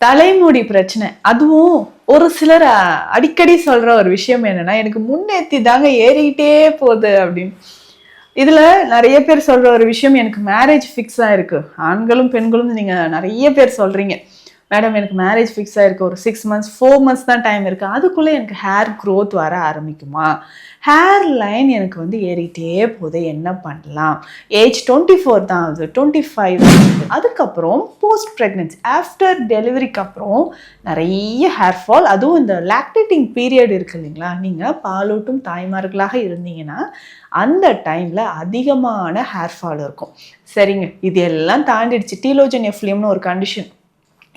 தலைமுடி பிரச்சனை. அதுவும் ஒரு சிலர் அடிக்கடி சொல்ற ஒரு விஷயம் என்னன்னா, எனக்கு முன்னேத்தி தாங்க ஏறிக்கிட்டே போகுது அப்படின்னு. இதுல நெறைய பேர் சொல்ற ஒரு விஷயம், எனக்கு மேரேஜ் ஃபிக்ஸ் ஆயிருக்கு. ஆண்களும், பெண்களும் நீங்க நெறைய பேர் சொல்றீங்க. மேடம் எனக்கு மேரேஜ் ஃபிக்ஸ் ஆயிருக்கு. ஒரு 6 மந்த்ஸ், 4 மந்த்ஸ் தான் டைம் இருக்கு. அதுக்குள்ள எனக்கு ஹேர் குரோத் வர ஆரம்பிக்குமா? ஹேர் லைன் எனக்கு வந்து ஏறிட்டே போகுது. என்ன பண்ணலாம்? ஏஜ் 24 தான் ஆகுது. 25 தான் ஆகுது. அதுக்கப்புறம் போஸ்ட் பிரெக்னன்சி ஆஃப்டர் டெலிவரிக்கு அப்புறம் நிறைய ஹேர் ஃபால். அதுவும் இந்த லாக்டேட்டிங் பீரியட் இருக்கு இல்லைங்களா? நீங்கள் பாலூட்டும் தாய்மார்களாக இருந்தீங்கன்னா அந்த டைமில் அதிகமான ஹேர் ஃபால் இருக்கும். சரிங்க, இது எல்லாம் தாண்டிடுச்சு. டீலோஜன் எஃப்லியம்னு ஒரு கண்டிஷன்.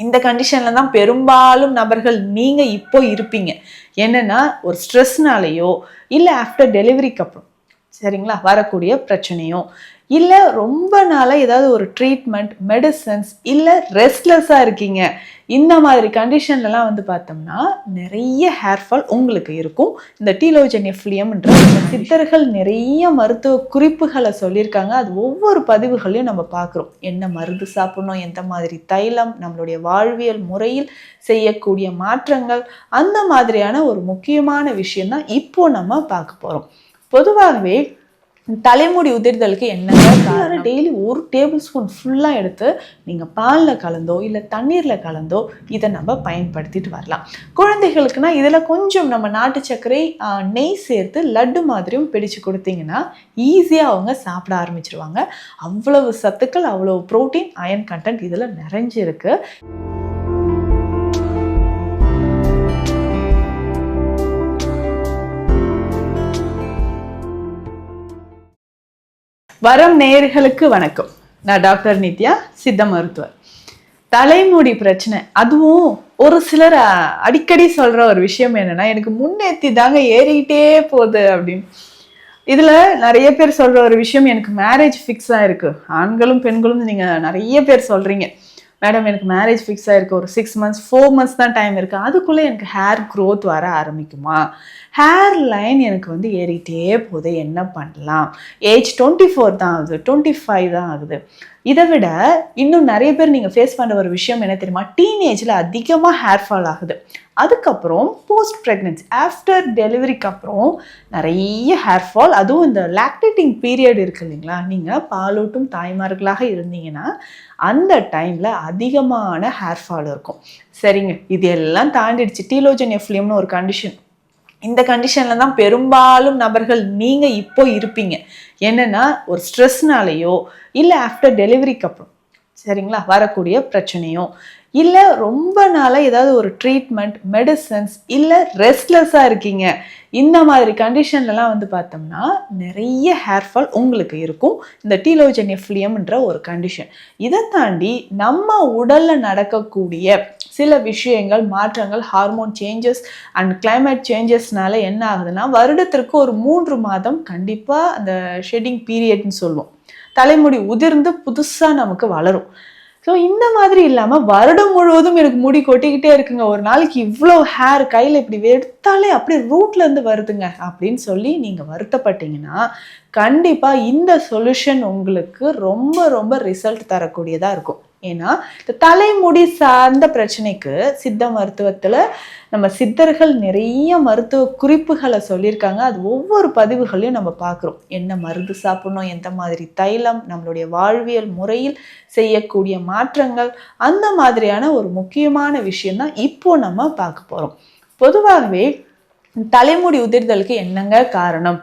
இந்த கண்டிஷனில் தான் பெரும்பாலும் நபர்கள் நீங்கள் இப்போ இருப்பீங்க. என்னென்னா ஒரு ஸ்ட்ரெஸ்னாலேயோ இல்லை ஆஃப்டர் டெலிவரிக்கு அப்புறம் சரிங்களா வரக்கூடிய பிரச்சனையோ இல்லை ரொம்ப நாளாக ஏதாவது ஒரு ட்ரீட்மெண்ட், மெடிசன்ஸ், இல்லை ரெஸ்ட்லெஸ்ஸாக இருக்கீங்க. இந்த மாதிரி கண்டிஷன்லலாம் வந்து பார்த்தோம்னா நிறைய ஹேர்ஃபால் உங்களுக்கு இருக்கும். இந்த டீலோஜன் எஃப்லியம்ன்ற சித்தர்கள் நிறைய மருத்துவ குறிப்புகளை சொல்லியிருக்காங்க. அது ஒவ்வொரு பதிவுகளையும் நம்ம பார்க்குறோம். என்ன மருந்து சாப்பிடணும், எந்த மாதிரி தைலம், நம்மளுடைய வாழ்வியல் முறையில் செய்யக்கூடிய மாற்றங்கள், அந்த மாதிரியான ஒரு முக்கியமான விஷயம்தான் இப்போ நம்ம பார்க்க போகிறோம். பொதுவாகவே தலைமுடி உதிர்தலுக்கு என்னங்க காரணம்? டெய்லி 1 டேபிள் ஸ்பூன் ஃபுல்லாக எடுத்து நீங்கள் பாலில் கலந்தோ இல்லை தண்ணீரில் கலந்தோ இதை நம்ம பயன்படுத்திட்டு வரலாம். குழந்தைகளுக்குனா இதில் கொஞ்சம் நம்ம நாட்டு சர்க்கரை, நெய் சேர்த்து லட்டு மாதிரியும் பிடிச்சு கொடுத்தீங்கன்னா ஈஸியாக அவங்க சாப்பிட ஆரம்பிச்சிருவாங்க. அவ்வளவு சத்துக்கள், அவ்வளவு ப்ரோட்டீன், அயன் கண்டென்ட் இதில் நிறைஞ்சிருக்கு. வரம் நேயர்களுக்கு வணக்கம். நான் டாக்டர் நித்யா, சித்த மருத்துவர். தலைமுடி பிரச்சனை. அதுவும் ஒரு சிலர் அடிக்கடி சொல்ற ஒரு விஷயம் என்னன்னா, எனக்கு முன்னேத்தி தாங்க ஏறிக்கிட்டே போகுது அப்படின்னு. இதுல நிறைய பேர் சொல்ற ஒரு விஷயம், எனக்கு மேரேஜ் ஃபிக்ஸ் ஆயிருக்கு. ஆண்களும் பெண்களும் நீங்க நிறைய பேர் சொல்றீங்க. மேடம் எனக்கு மேரேஜ் ஃபிக்ஸ் ஆயிருக்கு. ஒரு 6 மந்த்ஸ், 4 மந்த்ஸ் தான் டைம் இருக்கு. அதுக்குள்ள எனக்கு ஹேர் குரோத் வர ஆரம்பிக்குமா? ஹேர் லைன் எனக்கு வந்து ஏறிட்டே போகுது. என்ன பண்ணலாம்? ஏஜ் 24 தான் ஆகுது. 25 தான் ஆகுது. இதை விட இன்னும் நிறைய பேர் நீங்கள் ஃபேஸ் பண்ணுற ஒரு விஷயம் என்ன தெரியுமா? டீனேஜில் அதிகமாக ஹேர் ஃபால் ஆகுது. அதுக்கப்புறம் போஸ்ட் ப்ரெக்னன்சி ஆஃப்டர் டெலிவரிக்கு அப்புறம் நிறைய ஹேர் ஃபால். அதுவும் இந்த லாக்டேட்டிங் பீரியட் இருக்கு இல்லைங்களா? நீங்கள் பாலூட்டும் தாய்மார்களாக இருந்தீங்கன்னா அந்த டைமில் அதிகமான ஹேர் ஃபால் இருக்கும். சரிங்க, இது எல்லாம் தாண்டிடுச்சு. டீலோஜன் எஃப்லியம்னு ஒரு கண்டிஷன். இந்த கண்டிஷனில் தான் பெரும்பாலும் நபர்கள் நீங்கள் இப்போ இருப்பீங்க. என்னென்னா ஒரு ஸ்ட்ரெஸ்னாலேயோ இல்லை ஆஃப்டர் டெலிவரிக்கு அப்புறம் சரிங்களா வரக்கூடிய பிரச்சனையோ இல்லை ரொம்ப நாளாக ஏதாவது ஒரு ட்ரீட்மெண்ட், மெடிசன்ஸ், இல்லை ரெஸ்ட்லெஸ்ஸாக இருக்கீங்க. இந்த மாதிரி கண்டிஷன்லலாம் வந்து பார்த்தோம்னா நிறைய ஹேர்ஃபால் உங்களுக்கு இருக்கும். இந்த டீலோஜன் எஃப்லியம்ன்ற ஒரு கண்டிஷன். இதை தாண்டி நம்ம உடலில் நடக்கக்கூடிய சில விஷயங்கள், மாற்றங்கள், ஹார்மோன் சேஞ்சஸ் அண்ட் கிளைமேட் சேஞ்சஸ்னால என்ன ஆகுதுன்னா, வருடத்திற்கு ஒரு 3 மாதம் கண்டிப்பாக அந்த ஷெட்டிங் பீரியட்னு சொல்லுவோம். தலைமுடி உதிர்ந்து புதுசாக நமக்கு வளரும். ஸோ இந்த மாதிரி இல்லாமல் வருடம் முழுவதும் எனக்கு முடி கொட்டிக்கிட்டே இருக்குங்க, ஒரு நாளைக்கு இவ்வளோ ஹேர் கையில் இப்படி எடுத்தாலே அப்படியே ரூட்லேருந்து வருதுங்க அப்படின்னு சொல்லி நீங்கள் வருத்தப்பட்டீங்கன்னா கண்டிப்பாக இந்த சொல்யூஷன் உங்களுக்கு ரொம்ப ரொம்ப ரிசல்ட் தரக்கூடியதாக இருக்கும். ஏன்னா இந்த தலைமுடி சார்ந்த பிரச்சனைக்கு சித்த மருத்துவத்தில் நம்ம சித்தர்கள் நிறைய மருத்துவ குறிப்புகளை சொல்லியிருக்காங்க. அது ஒவ்வொரு பதிவுகளையும் நம்ம பார்க்குறோம். என்ன மருந்து சாப்பிடணும், எந்த மாதிரி தைலம், நம்மளுடைய வாழ்வியல் முறையில் செய்யக்கூடிய மாற்றங்கள், அந்த மாதிரியான ஒரு முக்கியமான விஷயம்தான் இப்போ நம்ம பார்க்க போகிறோம். பொதுவாகவே தலைமுடி உதிர்தலுக்கு என்னங்க காரணம்?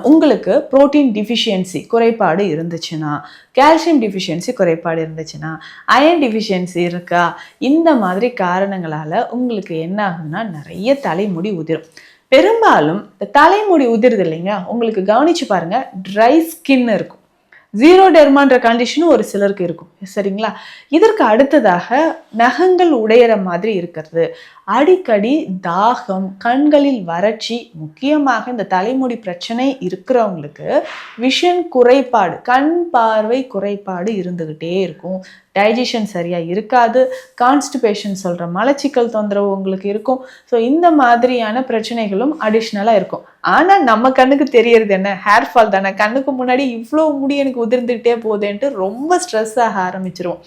உங்களுக்கு புரோட்டீன் டிஃபிஷியன்சி குறைபாடு இருந்துச்சுன்னா, கால்சியம் டிஃபிஷியன்சி குறைபாடு இருந்துச்சுன்னா, அயன் டிஃபிஷியன்சி இருக்கா, இந்த மாதிரி காரணங்களால் உங்களுக்கு என்ன ஆகுதுன்னா நிறைய தலைமுடி உதிரும். பெரும்பாலும் இந்த தலைமுடி உதிருது இல்லைங்க, உங்களுக்கு கவனிச்சு பாருங்க, ட்ரை ஸ்கின் இருக்கும். ஜீரோ டெர்மான்ற கண்டிஷனும் ஒரு சிலருக்கு இருக்கும். சரிங்களா? இதற்கு அடுத்ததாக நகங்கள் உடையிற மாதிரி இருக்கிறது, அடிக்கடி தாகம், கண்களில் வறட்சி, முக்கியமாக இந்த தலைமுடி பிரச்சனை இருக்கிறவங்களுக்கு விஷன் குறைபாடு, கண் பார்வை குறைபாடு இருந்துக்கிட்டே இருக்கும். டைஜஷன் சரியாக இருக்காது. கான்ஸ்டிபேஷன் சொல்கிற மலச்சிக்கல் தொந்தரவு உங்களுக்கு இருக்கும். ஸோ இந்த மாதிரியான பிரச்சனைகளும் அடிஷ்னலாக இருக்கும். ஆனால் நம்ம கண்ணுக்கு தெரியறது என்ன? ஹேர் ஃபால் தானே. கண்ணுக்கு முன்னாடி இவ்வளோ முடி எனக்கு உதிர்ந்துகிட்டே போகுதுன்ட்டு ரொம்ப ஸ்ட்ரெஸ் ஆக ஆரம்பிச்சிருவோம்.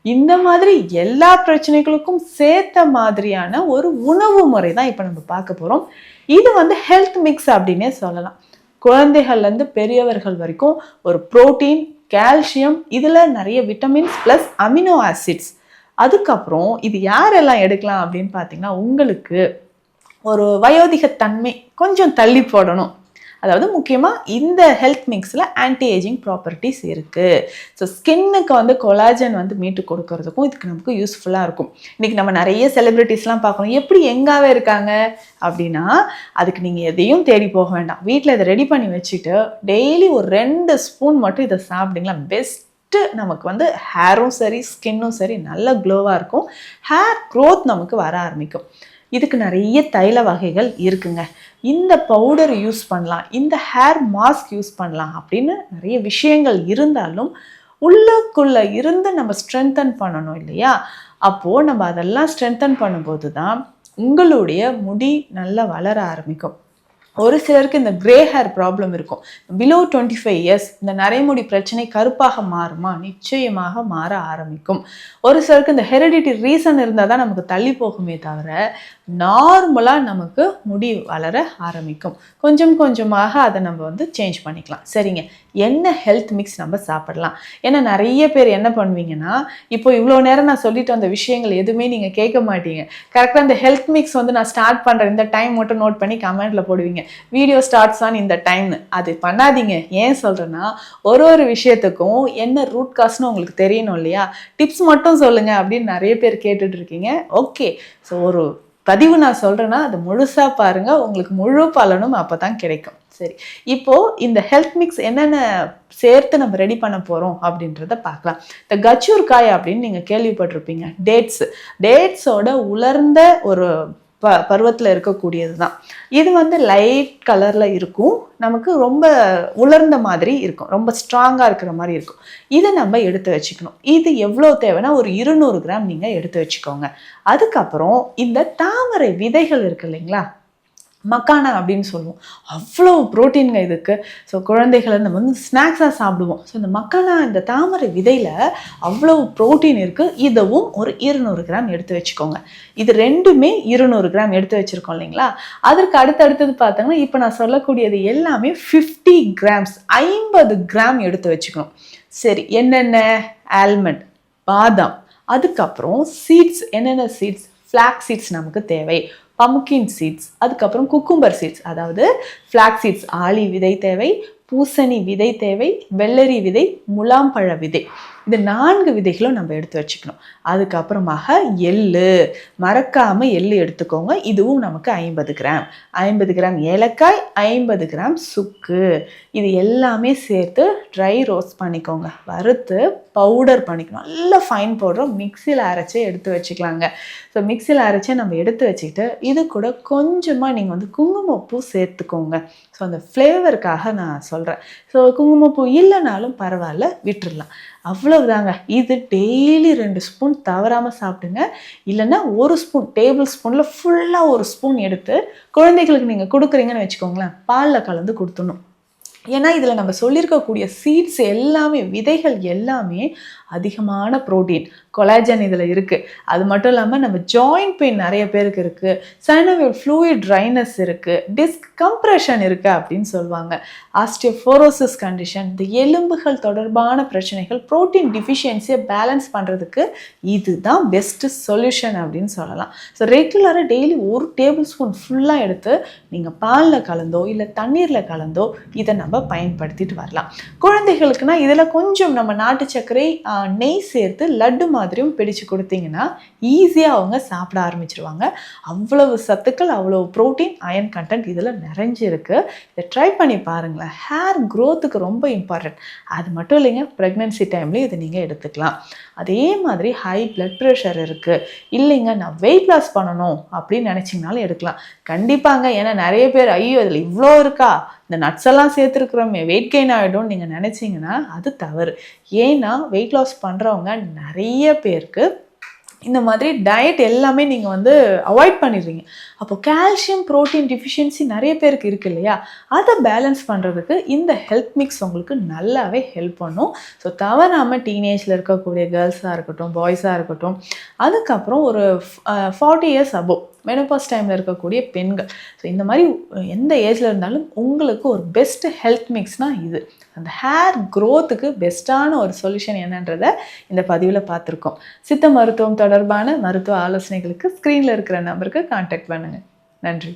இந்த மாதிரி எல்லா பிரச்சனைகளுக்கும் சேர்த்த மாதிரியான ஒரு உணவு முறை தான் இப்போ நம்ம பார்க்க போகிறோம். இது ஹெல்த் மிக்ஸ் அப்படின்னே சொல்லலாம். குழந்தைகள்லேருந்து பெரியவர்கள் வரைக்கும் ஒரு புரோட்டீன், கால்சியம், இதில் நிறைய விட்டமின்ஸ் ப்ளஸ் அமினோ ஆசிட்ஸ். அதுக்கப்புறம் இது யாரெல்லாம் எடுக்கலாம் அப்படின்னு பார்த்தீங்கன்னா, உங்களுக்கு ஒரு வயோதிகத்தன்மை கொஞ்சம் தள்ளி போடணும், அதாவது முக்கியமாக இந்த ஹெல்த் மிக்ஸில் ஆன்டி ஏஜிங் ப்ராப்பர்ட்டிஸ் இருக்குது. ஸோ ஸ்கின்னுக்கு கொலாஜன் மீட்டு கொடுக்கறதுக்கும் இதுக்கு நமக்கு யூஸ்ஃபுல்லாக இருக்கும். இன்றைக்கி நம்ம நிறைய செலிப்ரிட்டிஸ்லாம் பார்க்கணும், எப்படி எங்காவே இருக்காங்க அப்படின்னா அதுக்கு நீங்கள் எதையும் தேடி போக வேண்டாம். வீட்டில் இதை ரெடி பண்ணி வச்சுட்டு டெய்லி ஒரு 2 ஸ்பூன் மட்டும் இதை சாப்பிடுங்களா, பெஸ்ட்டு. நமக்கு ஹேரும் சரி ஸ்கின்னும் சரி நல்ல க்ளோவாக இருக்கும். ஹேர் க்ரோத் நமக்கு வர ஆரம்பிக்கும். இதுக்கு நிறைய தைல வகைகள் இருக்குங்க. இந்த பவுடர் யூஸ் பண்ணலாம், இந்த ஹேர் மாஸ்க் யூஸ் பண்ணலாம் அப்படின்னு நிறைய விஷயங்கள் இருந்தாலும் உள்ளுக்குள்ளே இருந்து நம்ம ஸ்ட்ரென்தன் பண்ணணும் இல்லையா? அப்போது நம்ம அதெல்லாம் ஸ்ட்ரென்தன் பண்ணும்போது தான் உங்களுடைய முடி நல்லா வளர ஆரம்பிக்கும். ஒரு சிலருக்கு இந்த கிரே ஹேர் ப்ராப்ளம் இருக்கும். பிலோ 25 இயர்ஸ் இந்த நரைமுடி பிரச்சனை கருப்பாக மாறுமா? நிச்சயமாக மாற ஆரம்பிக்கும். ஒரு சிலருக்கு இந்த ஹெரிடிட்டி ரீசன் இருந்தால் தான் நமக்கு தள்ளி போகுமே தவிர நார்மலாக நமக்கு முடி வளர ஆரம்பிக்கும். கொஞ்சம் கொஞ்சமாக அதை நம்ம சேஞ்ச் பண்ணிக்கலாம். சரிங்க, என்ன ஹெல்த் மிக்ஸ் நம்ம சாப்பிடலாம்? ஏன்னா நிறைய பேர் என்ன பண்ணுவீங்கன்னா, இப்போ இவ்வளோ நேரம் நான் சொல்லிட்டு வந்த விஷயங்கள் எதுவுமே நீங்கள் கேட்க மாட்டீங்க. கரெக்டாக இந்த ஹெல்த் மிக்ஸ் நான் ஸ்டார்ட் பண்ணுறேன் இந்த டைம் மட்டும் நோட் பண்ணி கமெண்ட்டில் போடுவீங்க, வீடியோ ஸ்டார்ட்ஸ் ஆன் இந்த டைம்னு. அது பண்ணாதீங்க. ஏன் சொல்கிறேன்னா, ஒரு விஷயத்துக்கும் என்ன ரூட் காஸ்ட்னு உங்களுக்கு தெரியணும் இல்லையா? டிப்ஸ் மட்டும் சொல்லுங்கள் அப்படின்னு நிறைய பேர் கேட்டுட்டு இருக்கீங்க. ஓகே, ஸோ ஒரு பதிவு நான் சொல்கிறேன்னா அது முழுசாக பாருங்கள், உங்களுக்கு முழு பலனும் அப்போ தான் கிடைக்கும். சரி, இப்போது இந்த ஹெல்த் மிக்ஸ் என்னென்ன சேர்த்து நம்ம ரெடி பண்ண போகிறோம் அப்படின்றத பார்க்கலாம். இந்த கச்சூர் காய் அப்படின்னு நீங்கள் கேள்விப்பட்டிருப்பீங்க. டேட்ஸோட உலர்ந்த ஒரு பருவத்தில் இருக்கக்கூடியது தான். இது லைட் கலரில் இருக்கும், நமக்கு ரொம்ப உலர்ந்த மாதிரி இருக்கும், ரொம்ப ஸ்ட்ராங்காக இருக்கிற மாதிரி இருக்கும். இதை நம்ம எடுத்து வச்சுக்கணும். இது எவ்வளோ தேவைன்னா ஒரு 200 கிராம் நீங்கள் எடுத்து வச்சுக்கோங்க. அதுக்கப்புறம் இந்த தாமரை விதைகள் இருக்கு இல்லைங்களா, மக்கானா அப்படின்னு சொல்லுவோம். அவ்வளோ ப்ரோட்டீன்ங்க இதுக்கு. ஸோ குழந்தைகளை நம்ம ஸ்நாக்ஸாக சாப்பிடுவோம். ஸோ இந்த மக்கானா, இந்த தாமரை விதையில் அவ்வளோ ப்ரோட்டீன் இருக்குது. இதுவும் ஒரு 200 கிராம் எடுத்து வச்சுக்கோங்க. இது ரெண்டுமே 200 கிராம் எடுத்து வச்சுருக்கோம் இல்லைங்களா? அதற்கு அடுத்தது பார்த்தோங்கன்னா இப்போ நான் சொல்லக்கூடியது எல்லாமே 50 கிராம்ஸ் 50 கிராம் எடுத்து வச்சுக்கணும். சரி, என்னென்ன? ஆல்மண்ட், பாதாம், அதுக்கப்புறம் சீட்ஸ். என்னென்ன சீட்ஸ்? ஃப்ளாக்ஸ் சீட்ஸ் நமக்கு தேவை, பம்கின் சீட்ஸ், அதுக்கப்புறம் குக்கும்பர் சீட்ஸ், அதாவது ஃப்ளாக்ஸ் சீட்ஸ், ஆளி விதை தேவை, பூசணி விதை தேவை, வெள்ளரி விதை, முலாம்பழ விதை. இந்த 4 விதைகளும் நம்ம எடுத்து வச்சுக்கணும். அதுக்கப்புறமாக எள்ளு, மறக்காமல் எள்ளு எடுத்துக்கோங்க. இதுவும் நமக்கு 50 கிராம். 50 கிராம் ஏலக்காய், 50 கிராம் சுக்கு. இது எல்லாமே சேர்த்து ட்ரை ரோஸ்ட் பண்ணிக்கோங்க. வறுத்து பவுடர் பண்ணிக்கணும். நல்ல ஃபைன் பவுடர் மிக்சியில் அரைச்சி எடுத்து வச்சுக்கலாங்க. ஸோ மிக்சியில் அரைச்சி நம்ம எடுத்து வச்சுக்கிட்டு இது கூட கொஞ்சமாக நீங்கள் குங்குமப்பூ சேர்த்துக்கோங்க. ஸோ அந்த ஃப்ளேவருக்காக நான் சொல்கிறேன். ஸோ குங்குமப்பூ இல்லைனாலும் பரவாயில்ல, விட்டுடலாம். அவ்வளவுதாங்க. இது டெய்லி 2 ஸ்பூன் தவறாமல் சாப்பிடுங்க. இல்லைன்னா 1 ஸ்பூன், டேபிள் ஸ்பூனில் ஃபுல்லாக 1 ஸ்பூன் எடுத்து குழந்தைகளுக்கு நீங்கள் கொடுக்குறீங்கன்னு வச்சுக்கோங்களேன், பாலில் கலந்து கொடுத்துடணும். ஏன்னா இதில் நம்ம சொல்லியிருக்கக்கூடிய சீட்ஸ் எல்லாமே, விதைகள் எல்லாமே அதிகமான ப்ரோட்டீன், கொலாஜன் இதில் இருக்குது. அது மட்டும் இல்லாமல் நம்ம ஜாயிண்ட் பெயின் நிறைய பேருக்கு இருக்குது, சைனோவியல் ஃப்ளூயிட் ட்ரைனஸ் இருக்குது, டிஸ்க் கம்ப்ரெஷன் இருக்குது அப்படின்னு சொல்லுவாங்க, ஆஸ்டியோபோரோசிஸ் கண்டிஷன், இந்த எலும்புகள் தொடர்பான பிரச்சனைகள், ப்ரோட்டீன் டிஃபிஷியன்சியை பேலன்ஸ் பண்ணுறதுக்கு இதுதான் பெஸ்ட்டு சொல்யூஷன் அப்படின்னு சொல்லலாம். ஸோ ரெகுலராக டெய்லி 1 டேபிள் ஸ்பூன் ஃபுல்லாக எடுத்து நீங்கள் பாலில் கலந்தோ இல்லை தண்ணீரில் கலந்தோ இதை நம்ம பயன்படுத்திட்டு வரலாம். குழந்தைகளுக்குனா இதில் கொஞ்சம் நம்ம நாட்டு சர்க்கரை, நெய் சேர்த்து லட்டு மாதிரியும் பிடிச்சு கொடுத்தீங்கன்னா ஈஸியாக அவங்க சாப்பிட ஆரம்பிச்சிருவாங்க. அவ்வளவு சத்துக்கள், அவ்வளவு ப்ரோட்டீன், அயன் கண்டென்ட் இதில் நிறைஞ்சிருக்கு. இதை ட்ரை பண்ணி பாருங்களேன். ஹேர் க்ரோத்துக்கு ரொம்ப இம்பார்ட்டன்ட். அது மட்டும் இல்லைங்க, ப்ரெக்னென்சி டைம்லேயும் இதை நீங்கள் எடுத்துக்கலாம். அதே மாதிரி ஹை பிளட் ப்ரெஷர் இருக்குது, இல்லைங்க நான் வெயிட் லாஸ் பண்ணணும் அப்படின்னு நினச்சிங்கனாலும் எடுக்கலாம். கண்டிப்பாங்க. ஏன்னா நிறைய பேர் ஐயோ இதில் இவ்வளோ இருக்கா, இந்த நட்ஸ் எல்லாம் சேர்த்துருக்குறோமே வெயிட் கெயின் ஆகிடும் நீங்கள் நினச்சிங்கன்னா அது தவறு. ஏன்னா வெயிட் லாஸ் பண்ணுறவங்க நிறைய பேருக்கு இந்த மாதிரி டயட் எல்லாமே நீங்கள் வந்து அவாய்ட் பண்ணிடுறீங்க. அப்போ கால்சியம் புரோட்டீன் டிஃபிஷியன்சி நிறைய பேருக்கு இருக்குது இல்லையா, அதை பேலன்ஸ் பண்ணுறதுக்கு இந்த ஹெல்த் மிக்ஸ் உங்களுக்கு நல்லாவே ஹெல்ப் பண்ணும். ஸோ தவறாமல் டீனேஜில் இருக்கக்கூடிய கேர்ள்ஸாக இருக்கட்டும், பாய்ஸாக இருக்கட்டும், அதுக்கப்புறம் ஒரு 40 இயர்ஸ் அபோவ் மெனோபாஸ் டைமில் இருக்கக்கூடிய பெண்கள், ஸோ இந்த மாதிரி எந்த ஏஜில் இருந்தாலும் உங்களுக்கு ஒரு பெஸ்ட் ஹெல்த் மிக்ஸ்னால் இது. அந்த ஹேர் க்ரோத்துக்கு பெஸ்ட்டான ஒரு சொல்யூஷன் என்னன்றதை இந்த பதிவில் பார்த்துருக்கோம். சித்த மருத்துவம் தொடர்பான மருத்துவ ஆலோசனைகளுக்கு ஸ்க்ரீனில் இருக்கிற நம்பருக்கு கான்டாக்ட் பண்ணுங்கள். நன்றி.